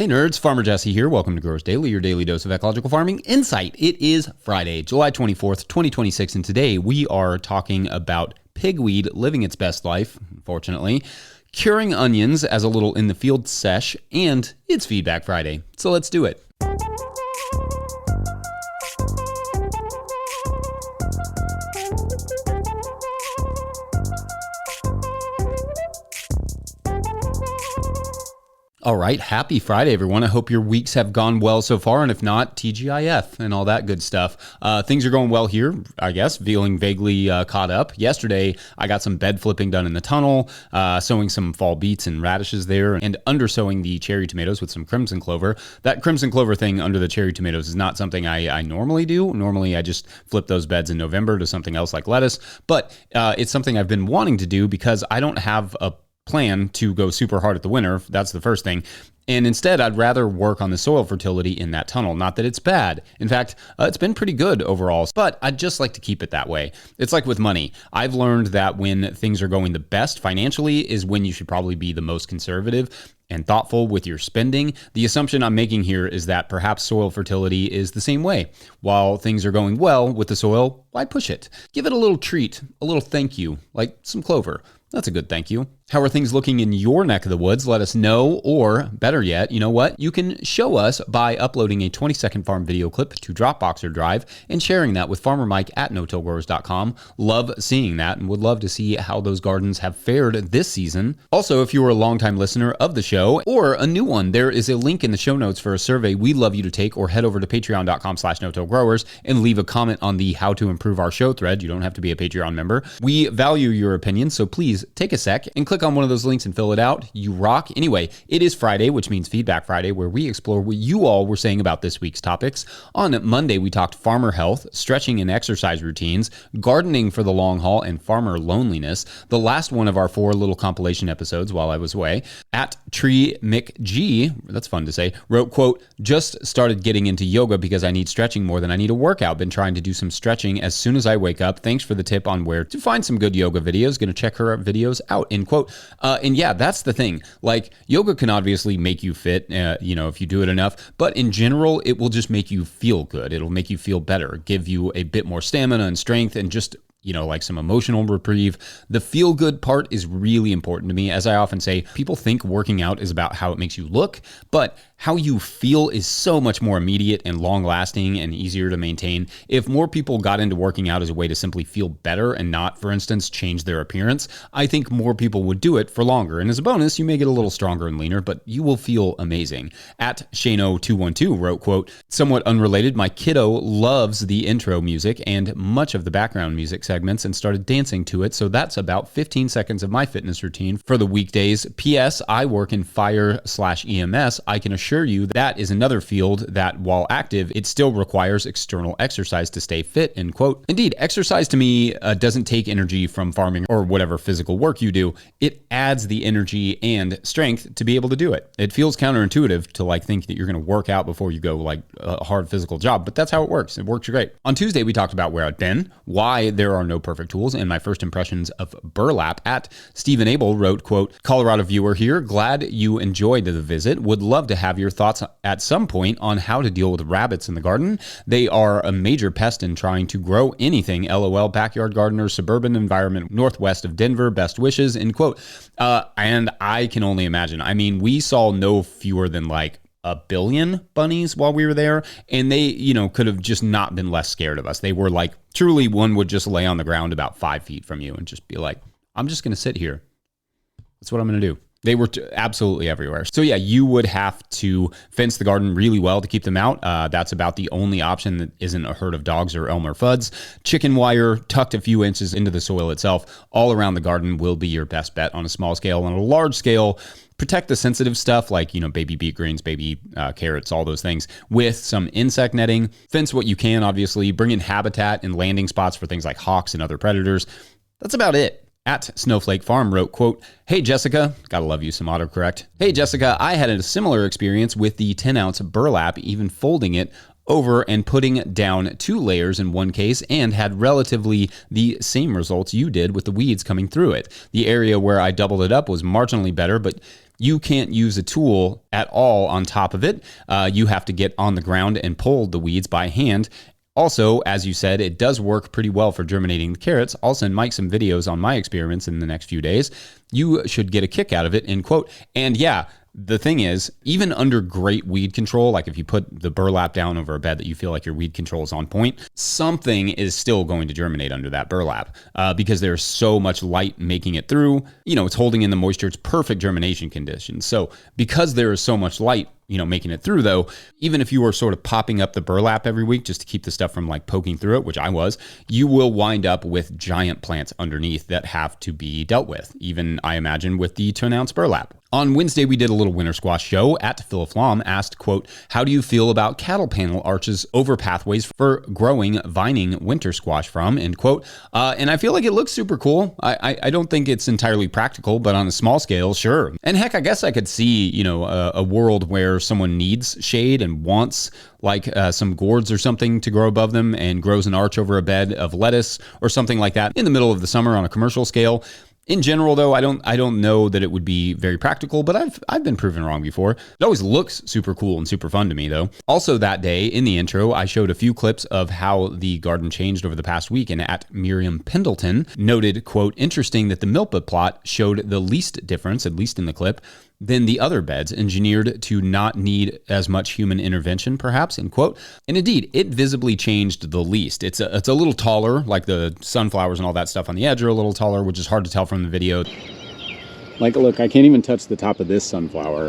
Hey nerds, Farmer Jesse here. Welcome to Growers Daily, your daily dose of ecological farming insight. It is Friday, July 24th, 2026, and today we are talking about pigweed living its best life, unfortunately, curing onions as a little in the field sesh, and it's Feedback Friday. So let's do it. All right, happy Friday, everyone. I hope your weeks have gone well so far, and if not, TGIF and all that good stuff. Things are going well here, I guess, feeling vaguely caught up. Yesterday, I got some bed flipping done in the tunnel, sowing some fall beets and radishes there, and undersowing the cherry tomatoes with some crimson clover. That crimson clover thing under the cherry tomatoes is not something I normally do. Normally, I just flip those beds in November to something else like lettuce, but it's something I've been wanting to do because I don't have a plan to go super hard at the winter. That's the first thing. And instead, I'd rather work on the soil fertility in that tunnel. Not that it's bad. In fact, it's been pretty good overall, but I'd just like to keep it that way. It's like with money. I've learned that when things are going the best financially is when you should probably be the most conservative and thoughtful with your spending. The assumption I'm making here is that perhaps soil fertility is the same way. While things are going well with the soil, why push it? Give it a little treat, a little thank you, like some clover. That's a good thank you. How are things looking in your neck of the woods? Let us know, or better yet, you know what? You can show us by uploading a 20-second farm video clip to Dropbox or Drive and sharing that with Farmer Mike at no-tillgrowers.com. Love seeing that and would love to see how those gardens have fared this season. Also, if you are a longtime listener of the show or a new one, there is a link in the show notes for a survey we'd love you to take, or head over to patreon.com/no-tillgrowers and leave a comment on the how to improve our show thread. You don't have to be a Patreon member. We value your opinion, so please take a sec and click on one of those links and fill it out. You rock. Anyway, it is Friday, which means Feedback Friday, where we explore what you all were saying about this week's topics. On Monday, we talked farmer health, stretching and exercise routines, gardening for the long haul, and farmer loneliness. The last one of our 4 little compilation episodes while I was away. At Tree McG, that's fun to say, wrote, quote, just started getting into yoga because I need stretching more than I need a workout. Been trying to do some stretching as soon as I wake up. Thanks for the tip on where to find some good yoga videos. Going to check her videos out, end quote. And yeah, that's the thing. Like, yoga can obviously make you fit, if you do it enough, but in general, it will just make you feel good. It'll make you feel better, give you a bit more stamina and strength, and just like some emotional reprieve. The feel good part is really important to me. As I often say, people think working out is about how it makes you look, but how you feel is so much more immediate and long lasting and easier to maintain. If more people got into working out as a way to simply feel better and not, for instance, change their appearance, I think more people would do it for longer. And as a bonus, you may get a little stronger and leaner, but you will feel amazing. At Shano212 wrote, quote, somewhat unrelated, my kiddo loves the intro music and much of the background music segments and started dancing to it. So that's about 15 seconds of my fitness routine for the weekdays. P.S. I work in fire/EMS. I can assure you that is another field that, while active, it still requires external exercise to stay fit, end quote. Indeed, exercise to me doesn't take energy from farming or whatever physical work you do. It adds the energy and strength to be able to do it. It feels counterintuitive to think that you're going to work out before you go a hard physical job, but that's how it works. It works great. On Tuesday, we talked about where I've been, why there are no perfect tools, and my first impressions of burlap. At Stephen Abel wrote, quote, Colorado viewer here, glad you enjoyed the visit. Would love to have your thoughts at some point on how to deal with rabbits in the garden. They are a major pest in trying to grow anything. LOL, backyard gardener, suburban environment, northwest of Denver, best wishes, end quote. And I can only imagine. I mean, we saw no fewer than 1 billion bunnies while we were there, and they, could have just not been less scared of us. They were truly, one would just lay on the ground about 5 feet from you and just be like, I'm just going to sit here. That's what I'm going to do. They were absolutely everywhere. So yeah, you would have to fence the garden really well to keep them out. That's about the only option that isn't a herd of dogs or Elmer Fuds. Chicken wire tucked a few inches into the soil itself all around the garden will be your best bet on a small scale. On a large scale, protect the sensitive stuff like, baby beet greens, baby carrots, all those things with some insect netting. Fence what you can, obviously. Bring in habitat and landing spots for things like hawks and other predators. That's about it. At Snowflake Farm wrote, quote, hey, Jessica, gotta love you some autocorrect. Hey, Jessica, I had a similar experience with the 10-ounce burlap, even folding it over and putting down 2 layers in one case, and had relatively the same results you did with the weeds coming through it. The area where I doubled it up was marginally better, but You can't use a tool at all on top of it. You have to get on the ground and pull the weeds by hand. Also, as you said, it does work pretty well for germinating the carrots. I'll send Mike some videos on my experiments in the next few days. You should get a kick out of it, end quote. And yeah, the thing is, even under great weed control, like if you put the burlap down over a bed that you feel like your weed control is on point, something is still going to germinate under that burlap because there's so much light making it through. It's holding in the moisture. It's perfect germination conditions. So because there is so much light, making it through, though, even if you were sort of popping up the burlap every week just to keep the stuff from like poking through it, which I was, you will wind up with giant plants underneath that have to be dealt with, even I imagine with the 2-ounce burlap. On Wednesday, we did a little winter squash show. At Philiflom asked, quote, how do you feel about cattle panel arches over pathways for growing, vining winter squash from, end quote. And I feel like it looks super cool. I don't think it's entirely practical, but on a small scale, sure. And heck, I guess I could see, a world where someone needs shade and wants like some gourds or something to grow above them and grows an arch over a bed of lettuce or something like that in the middle of the summer on a commercial scale. In general, though, I don't know that it would be very practical, but I've been proven wrong before. It always looks super cool and super fun to me, though. Also that day, in the intro, I showed a few clips of how the garden changed over the past week, and at Miriam Pendleton noted, quote, interesting that the milpa plot showed the least difference, at least in the clip, than the other beds, engineered to not need as much human intervention, perhaps, end quote. And indeed, it visibly changed the least. It's a little taller, like the sunflowers and all that stuff on the edge are a little taller, which is hard to tell from the video. Like, look, I can't even touch the top of this sunflower.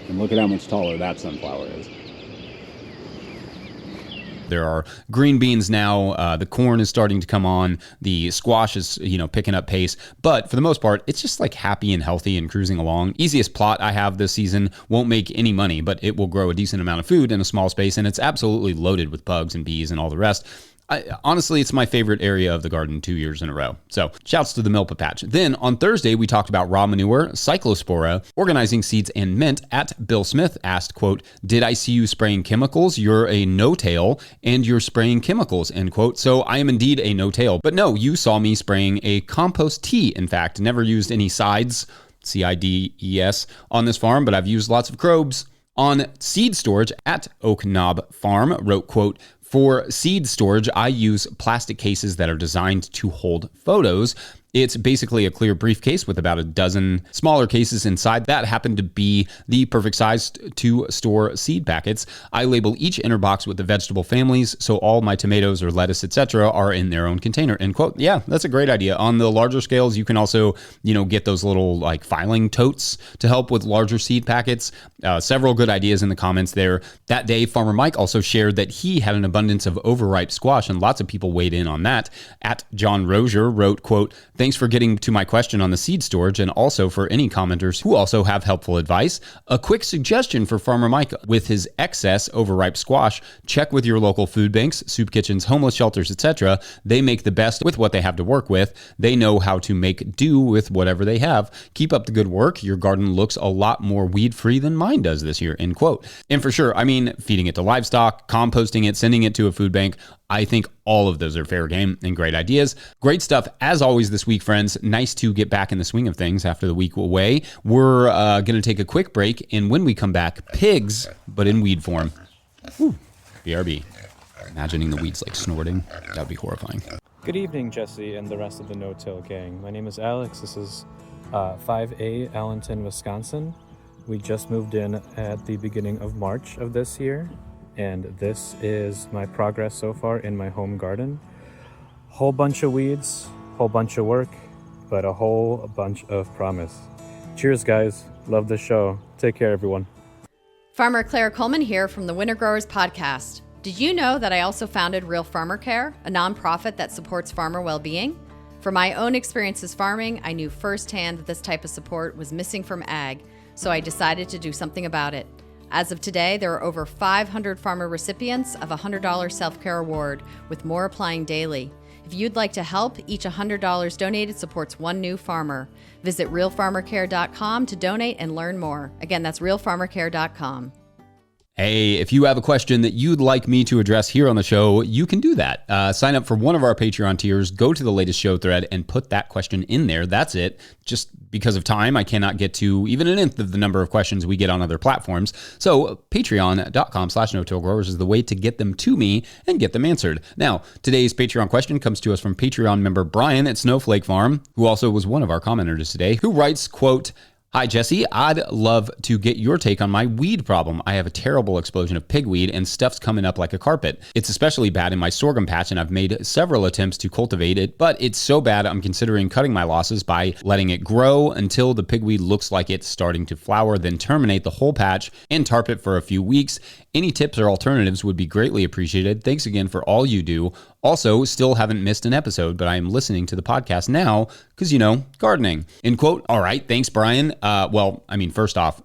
And look at how much taller that sunflower is. There are green beans now. The corn is starting to come on. The squash is, picking up pace. But for the most part, it's just like happy and healthy and cruising along. Easiest plot I have this season. Won't make any money, but it will grow a decent amount of food in a small space. And it's absolutely loaded with bugs and bees and all the rest. Honestly, it's my favorite area of the garden 2 years in a row. So shouts to the milpa patch. Then on Thursday, we talked about raw manure, cyclospora, organizing seeds, and mint. At Bill Smith asked, quote, did I see you spraying chemicals? You're a no-tail and you're spraying chemicals, end quote. So I am indeed a no-tail. But no, you saw me spraying a compost tea, in fact. Never used any sides, CIDES, on this farm, but I've used lots of Krobes. On seed storage, at Oak Knob Farm wrote, quote, for seed storage, I use plastic cases that are designed to hold photos. It's basically a clear briefcase with about a dozen smaller cases inside. That happened to be the perfect size to store seed packets. I label each inner box with the vegetable families, so all my tomatoes or lettuce, etc., are in their own container, end quote. Yeah, that's a great idea. On the larger scales, you can also, get those little like filing totes to help with larger seed packets. Several good ideas in the comments there. That day, Farmer Mike also shared that he had an abundance of overripe squash, and lots of people weighed in on that. At John Rozier wrote, quote, thanks for getting to my question on the seed storage, and also for any commenters who also have helpful advice. A quick suggestion for Farmer Mike with his excess overripe squash: check with your local food banks, soup kitchens, homeless shelters, etc. They make the best with what they have to work with. They know how to make do with whatever they have. Keep up the good work. Your garden looks a lot more weed-free than mine does this year, end quote. And for sure, feeding it to livestock, composting it, sending it to a food bank, I think all of those are fair game and great ideas. Great stuff as always this week, friends. Nice to get back in the swing of things after the week away. We're going to take a quick break, and when we come back, pigs, but in weed form. Whew. BRB. Imagining the weeds like snorting. That would be horrifying. Good evening, Jesse and the rest of the No-Till gang. My name is Alex. This is 5A, Allenton, Wisconsin. We just moved in at the beginning of March of this year, and this is my progress so far in my home garden. Whole bunch of weeds, whole bunch of work, but a whole bunch of promise. Cheers, guys. Love the show. Take care, everyone. Farmer Claire Coleman here from the Winter Growers Podcast. Did you know that I also founded Real Farmer Care, a nonprofit that supports farmer well-being? From my own experiences farming, I knew firsthand that this type of support was missing from ag, so I decided to do something about it. As of today, there are over 500 farmer recipients of a $100 self-care award, with more applying daily. If you'd like to help, each $100 donated supports one new farmer. Visit realfarmercare.com to donate and learn more. Again, that's realfarmercare.com. Hey, if you have a question that you'd like me to address here on the show, you can do that. Sign up for one of our Patreon tiers, go to the latest show thread, and put that question in there. That's it. Just because of time, I cannot get to even an nth of the number of questions we get on other platforms. So patreon.com/no-till-growers is the way to get them to me and get them answered. Now, today's Patreon question comes to us from Patreon member Brian at Snowflake Farm, who also was one of our commenters today, who writes, quote, "Hi, Jesse. I'd love to get your take on my weed problem. I have a terrible explosion of pigweed and stuff's coming up like a carpet. It's especially bad in my sorghum patch and I've made several attempts to cultivate it, but it's so bad I'm considering cutting my losses by letting it grow until the pigweed looks like it's starting to flower, then terminate the whole patch and tarp it for a few weeks. Any tips or alternatives would be greatly appreciated. Thanks again for all you do. Also, still haven't missed an episode, but I am listening to the podcast now because, gardening." End quote. All right. Thanks, Brian. First off,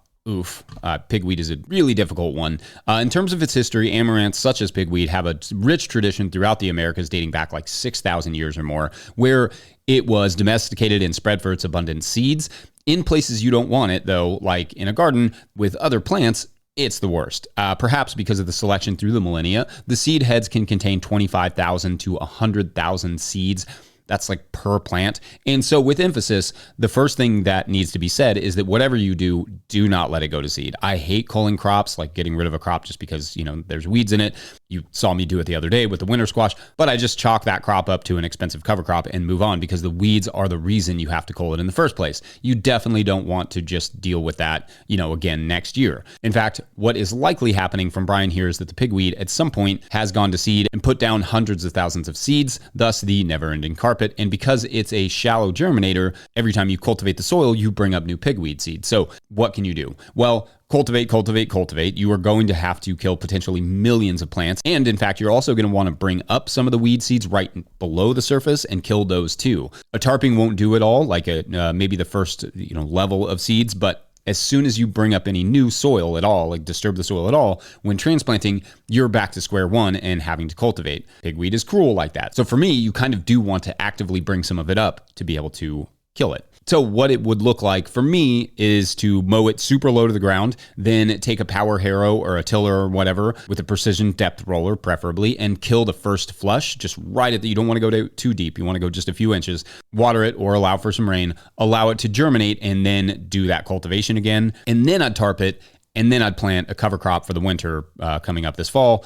pigweed is a really difficult one. In terms of its history, amaranths such as pigweed have a rich tradition throughout the Americas dating back like 6,000 years or more, where it was domesticated and spread for its abundant seeds. In places you don't want it, though, like in a garden with other plants, it's the worst. Perhaps because of the selection through the millennia, the seed heads can contain 25,000 to 100,000 seeds. That's like per plant. And so with emphasis, the first thing that needs to be said is that whatever you do, do not let it go to seed. I hate culling crops, like getting rid of a crop just because, there's weeds in it. You saw me do it the other day with the winter squash, but I just chalk that crop up to an expensive cover crop and move on because the weeds are the reason you have to cull it in the first place. You definitely don't want to just deal with that, again next year. In fact, what is likely happening from Brian here is that the pigweed at some point has gone to seed and put down hundreds of thousands of seeds, thus the never-ending carpet. And because it's a shallow germinator, every time you cultivate the soil, you bring up new pigweed seed. So what can you do? Well, cultivate. You are going to have to kill potentially millions of plants. And in fact, you're also going to want to bring up some of the weed seeds right below the surface and kill those too. A tarping won't do it all, like maybe the first level of seeds, but as soon as you bring up any new soil at all, like disturb the soil at all, when transplanting, you're back to square one and having to cultivate. Pigweed is cruel like that. So for me, you kind of do want to actively bring some of it up to be able to kill it. So what it would look like for me is to mow it super low to the ground, then take a power harrow or a tiller or whatever with a precision depth roller preferably and kill the first flush just right at the, you don't want to go too deep. You want to go just a few inches, water it or allow for some rain, allow it to germinate and then do that cultivation again. And then I'd tarp it and then I'd plant a cover crop for the winter coming up this fall.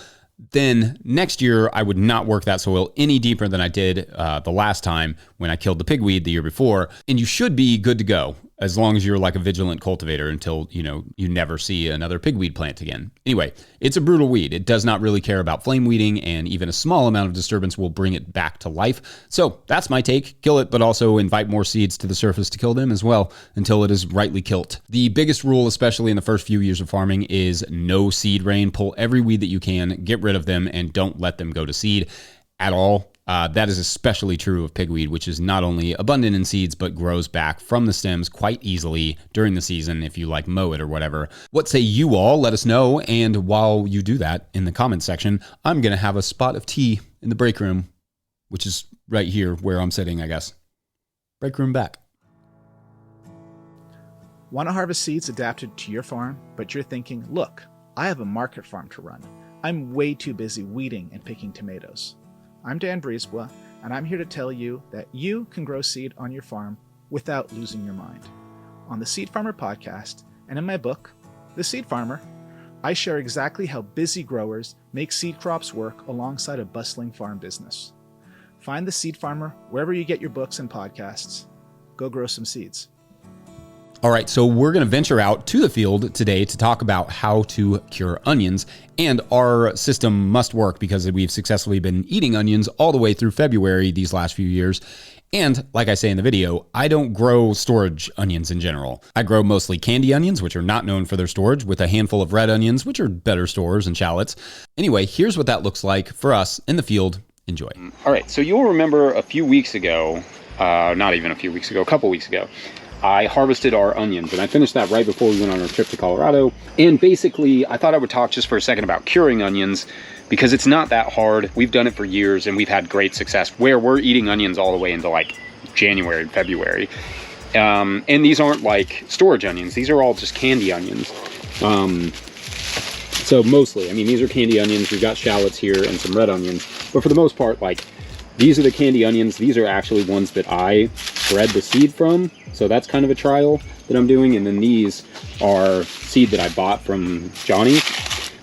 Then next year, I would not work that soil any deeper than I did the last time when I killed the pigweed the year before. And you should be good to go as long as you're like a vigilant cultivator until, you never see another pigweed plant again. Anyway, it's a brutal weed. It does not really care about flame weeding, and even a small amount of disturbance will bring it back to life. So that's my take. Kill it, but also invite more seeds to the surface to kill them as well until it is rightly killed. The biggest rule, especially in the first few years of farming, is no seed rain. Pull every weed that you can, get rid of them, and don't let them go to seed at all. That is especially true of pigweed, which is not only abundant in seeds, but grows back from the stems quite easily during the season if you mow it or whatever. What say you all? Let us know. And while you do that in the comments section, I'm going to have a spot of tea in the break room, which is right here where I'm sitting, I guess. Break room back. Want to harvest seeds adapted to your farm, but you're thinking, look, I have a market farm to run. I'm way too busy weeding and picking tomatoes. I'm Dan Briesbla, and I'm here to tell you that you can grow seed on your farm without losing your mind. On the Seed Farmer podcast and in my book, The Seed Farmer, I share exactly how busy growers make seed crops work alongside a bustling farm business. Find The Seed Farmer wherever you get your books and podcasts. Go grow some seeds. All right, so we're going to venture out to the field today to talk about how to cure onions. And our system must work because we've successfully been eating onions all the way through February these last few years. And like I say in the video, I don't grow storage onions in general. I grow mostly candy onions, which are not known for their storage, with a handful of red onions, which are better storers, and shallots. Anyway, here's what that looks like for us in the field. Enjoy. All right, so you'll remember a few weeks ago, not even a few weeks ago, a couple weeks ago, I harvested our onions, and I finished that right before we went on our trip to Colorado. And basically, I thought I would talk just for a second about curing onions, because it's not that hard. We've done it for years, and we've had great success where we're eating onions all the way into like January and February. And these aren't like storage onions. These are all just candy onions. So mostly, I mean, these are candy onions. We've got shallots here and some red onions. But for the most part, like, these are the candy onions. These are actually ones that I bred the seed from. So that's kind of a trial that I'm doing. And then these are seed that I bought from Johnny.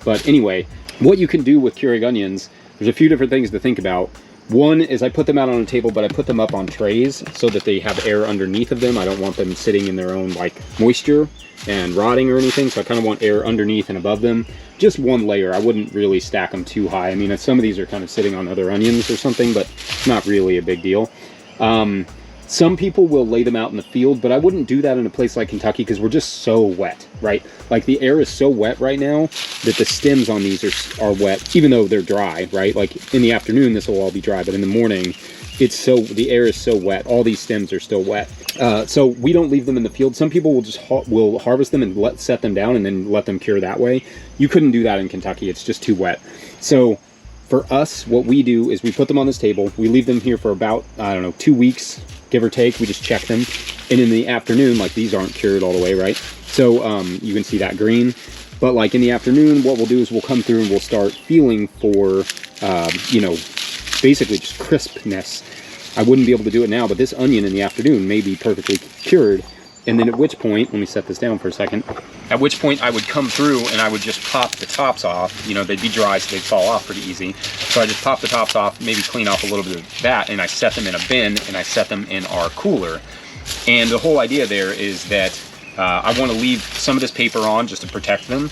But anyway, what you can do with curing onions, there's a few different things to think about. One is I put them out on a table, but I put them up on trays so that they have air underneath of them. I don't want them sitting in their own like moisture and rotting or anything. So I kind of want air underneath and above them. Just one layer. I wouldn't really stack them too high. I mean, some of these are kind of sitting on other onions or something, but not really a big deal. Some people will lay them out in the field, but I wouldn't do that in a place like Kentucky because we're just so wet, right? Like the air is so wet right now that the stems on these are wet, even though they're dry, right? Like in the afternoon, this will all be dry, but in the morning, the air is so wet. All these stems are still wet. So we don't leave them in the field. Some people will just will harvest them and set them down and then let them cure that way. You couldn't do that in Kentucky. It's just too wet. So for us, what we do is we put them on this table. We leave them here for about, 2 weeks, give or take. We just check them. And in the afternoon, like these aren't cured all the way, right? So you can see that green. But like in the afternoon, what we'll do is we'll come through and we'll start feeling for, basically just crispness. I wouldn't be able to do it now, but this onion in the afternoon may be perfectly cured. And then at which point, let me set this down for a second. At which point I would come through and I would just pop the tops off. You know, they'd be dry, so they'd fall off pretty easy. So I just pop the tops off, maybe clean off a little bit of that, and I set them in a bin and I set them in our cooler. And the whole idea there is that I want to leave some of this paper on just to protect them.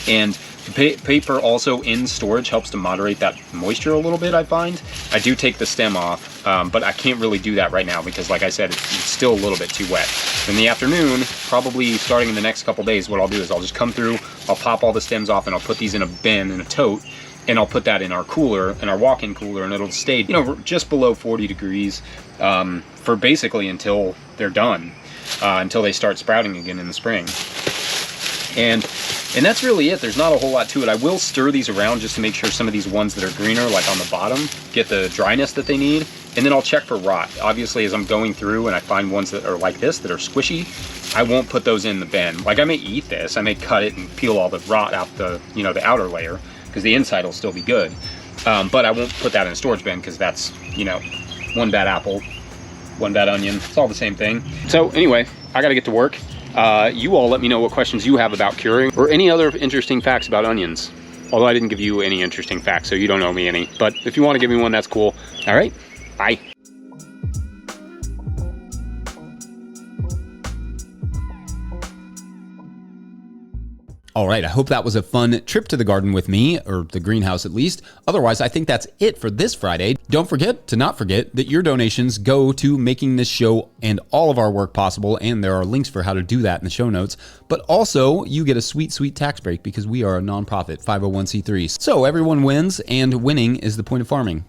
And the paper also in storage helps to moderate that moisture a little bit, I find. I do take the stem off, but I can't really do that right now because, like I said, it's still a little bit too wet. In the afternoon, probably starting in the next couple days, what I'll do is I'll just come through, I'll pop all the stems off, and I'll put these in a bin, in a tote, and I'll put that in our cooler, in our walk-in cooler, and it'll stay, just below 40 degrees for basically until they're done, until they start sprouting again in the spring. And that's really it. There's not a whole lot to it. I will stir these around just to make sure some of these ones that are greener, like on the bottom, get the dryness that they need. And then I'll check for rot. Obviously, as I'm going through and I find ones that are like this, that are squishy, I won't put those in the bin. Like I may eat this, I may cut it and peel all the rot out the outer layer, because the inside will still be good. But I won't put that in a storage bin because that's, one bad apple, one bad onion. It's all the same thing. So anyway, I gotta get to work. You all let me know what questions you have about curing or any other interesting facts about onions. Although I didn't give you any interesting facts, so you don't owe me any. But if you want to give me one, that's cool. All right, bye. All right, I hope that was a fun trip to the garden with me, or the greenhouse at least. Otherwise, I think that's it for this Friday. Don't forget that your donations go to making this show and all of our work possible, and there are links for how to do that in the show notes. But also, you get a sweet, sweet tax break because we are a nonprofit 501c3. So everyone wins, and winning is the point of farming.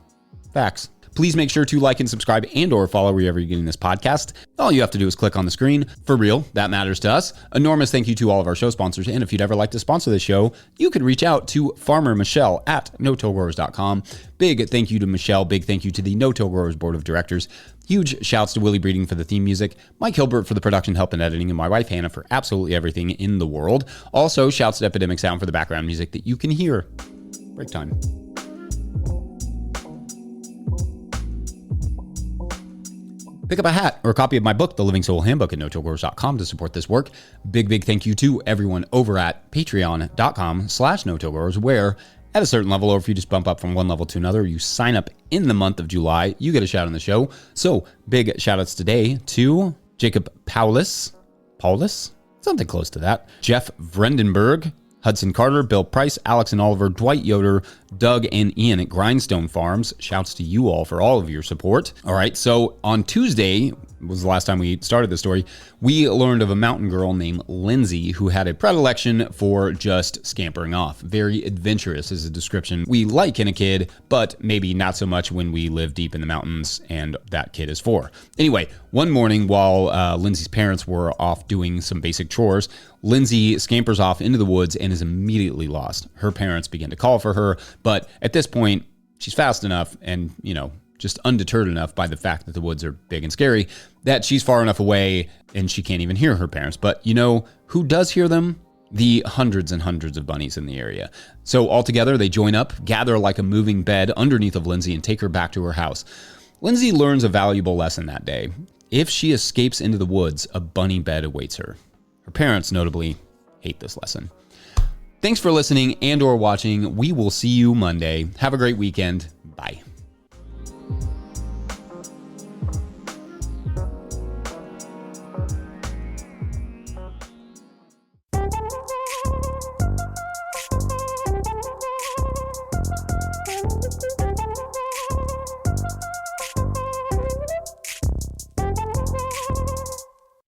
Facts. Please make sure to like and subscribe and or follow wherever you're getting this podcast. All you have to do is click on the screen. For real, that matters to us. Enormous thank you to all of our show sponsors. And if you'd ever like to sponsor the show, you could reach out to Farmer Michelle at no-till-growers.com. Big thank you to Michelle. Big thank you to the No-Till Growers Board of Directors. Huge shouts to Willie Breeding for the theme music, Mike Hilbert for the production help and editing, and my wife Hannah for absolutely everything in the world. Also, shouts to Epidemic Sound for the background music that you can hear. Break time. Pick up a hat or a copy of my book, The Living Soul Handbook, at no-tillgrowers.com to support this work. Big thank you to everyone over at patreon.com/no-tillgrowers, where at a certain level, or if you just bump up from one level to another, you sign up in the month of July, you get a shout on the show. So big shout outs today to Jacob Paulus, something close to that, Jeff Vrendenberg, Hudson Carter, Bill Price, Alex and Oliver, Dwight Yoder, Doug and Ian at Grindstone Farms. Shouts to you all for all of your support. All right, so on Tuesday was the last time we started the story, we learned of a mountain girl named Lindsay who had a predilection for just scampering off. Very adventurous is a description we like in a kid, but maybe not so much when we live deep in the mountains and that kid is 4. Anyway, one morning while Lindsay's parents were off doing some basic chores, Lindsay scampers off into the woods and is immediately lost. Her parents begin to call for her, but at this point, she's fast enough and, just undeterred enough by the fact that the woods are big and scary that she's far enough away and she can't even hear her parents. But who does hear them? the hundreds and hundreds of bunnies in the area. So altogether, they join up, gather like a moving bed underneath of Lindsay, and take her back to her house. Lindsay learns a valuable lesson that day. If she escapes into the woods, a bunny bed awaits her. Her parents, notably, hate this lesson. Thanks for listening and or watching. We will see you Monday. Have a great weekend. Bye.